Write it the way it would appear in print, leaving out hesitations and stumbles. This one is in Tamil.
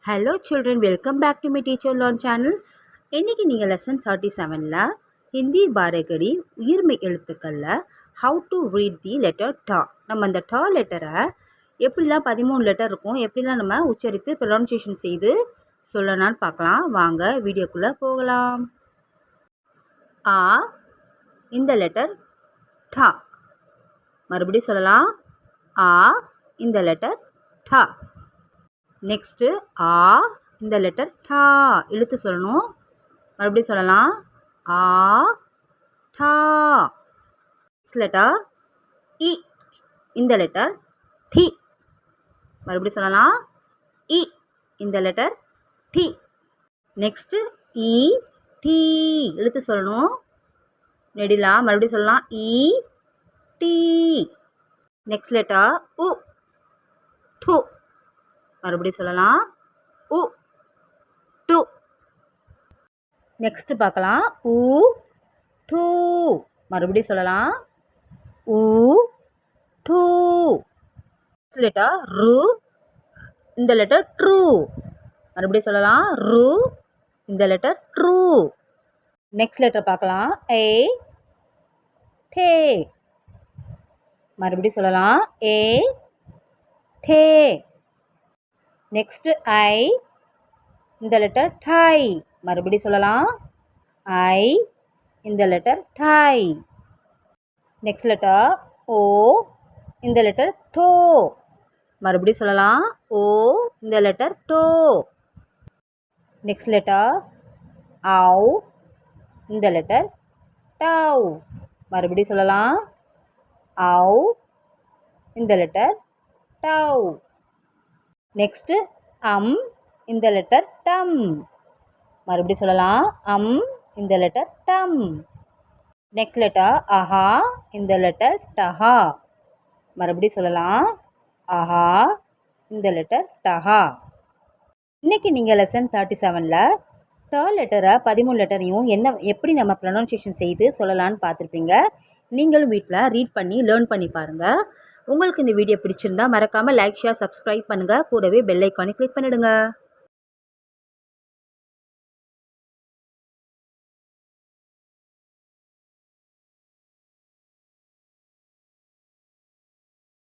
Hello children, welcome back to my teacher learn channel. இன்னைக்கு நீங்கள் லெசன் 37ல ஹிந்தி பாரகடி உயிர்மை எழுத்துக்களில் how to read the letter ta. நம்ம அந்த ta லெட்டரை எப்படிலாம் 13 லெட்டர் இருக்கும், எப்படிலாம் நம்ம உச்சரித்து ப்ரொனன்சியேஷன் செய்து சொல்லலான்னு பார்க்கலாம். வாங்க வீடியோக்குள்ளே போகலாம். ஆ இந்த லெட்டர் ta. மறுபடியும் சொல்லலாம். ஆ இந்த லெட்டர் ta. நெக்ஸ்ட்டு ஆ இந்த லெட்டர் டா இழுத்து சொல்லணும். மறுபடியும் சொல்லலாம். ஆ டா. நெக்ஸ்ட் லெட்டர் இ இந்த லெட்டர் டி. மறுபடியும் சொல்லலாம். இ இந்த லெட்டர் டி. நெக்ஸ்ட்டு இ டி இழுத்து சொல்லணும். நெடிலா மறுபடியும் சொல்லலாம். இ டி. நெக்ஸ்ட் லெட்டர் உ டு. மறுபடியும் சொல்லலாம். உ டு. நெக்ஸ்ட் பார்க்கலாம். உ டு. மறுபடியும் சொல்லலாம். உ டு. நெக்ஸ்ட் லெட்டர் ரு இந்த லெட்டர் ட்ரூ. மறுபடியும் சொல்லலாம். ரு இந்த லெட்டர் ட்ரூ. நெக்ஸ்ட் லெட்டர் பார்க்கலாம். ஏ டே. மறுபடியும் சொல்லலாம். ஏ டே. நெக்ஸ்ட்டு ஐ இந்த லெட்டர் டை. மறுபடியும் சொல்லலாம். ஐ இந்த லெட்டர் டை. நெக்ஸ்ட் லெட்டர் ஓ இந்த லெட்டர் டோ. மறுபடியும் சொல்லலாம். ஓ இந்த லெட்டர் டோ. நெக்ஸ்ட் லெட்டர் ஆவ் இந்த லெட்டர் டவ். மறுபடியும் சொல்லலாம். ஆவ் இந்த லெட்டர் டவ். நெக்ஸ்ட்டு இந்த லெட்டர் டம். மறுபடியும் சொல்லலாம். இந்த லெட்டர் டம். நெக்ஸ்ட் லெட்டர் அஹா இந்த லெட்டர் டஹா. மறுபடியும் சொல்லலாம். அஹா இந்த லெட்டர் டஹா. இன்றைக்கி நீங்கள் லெசன் 37ல் தேர்ட் லெட்டரை 13 லெட்டரையும் எப்படி நம்ம ப்ரொனன்சியேஷன் செய்து சொல்லலான்னு பார்த்துருப்பீங்க. நீங்களும் வீட்டில் ரீட் பண்ணி லேர்ன் பண்ணி பாருங்கள். உங்களுக்கு இந்த வீடியோ பிடிச்சிருந்தா மறக்காமல் லைக், ஷேர், சப்ஸ்கிரைப் பண்ணுங்கள். கூடவே பெல் ஐக்கானை கிளிக் பண்ணிவிடுங்க.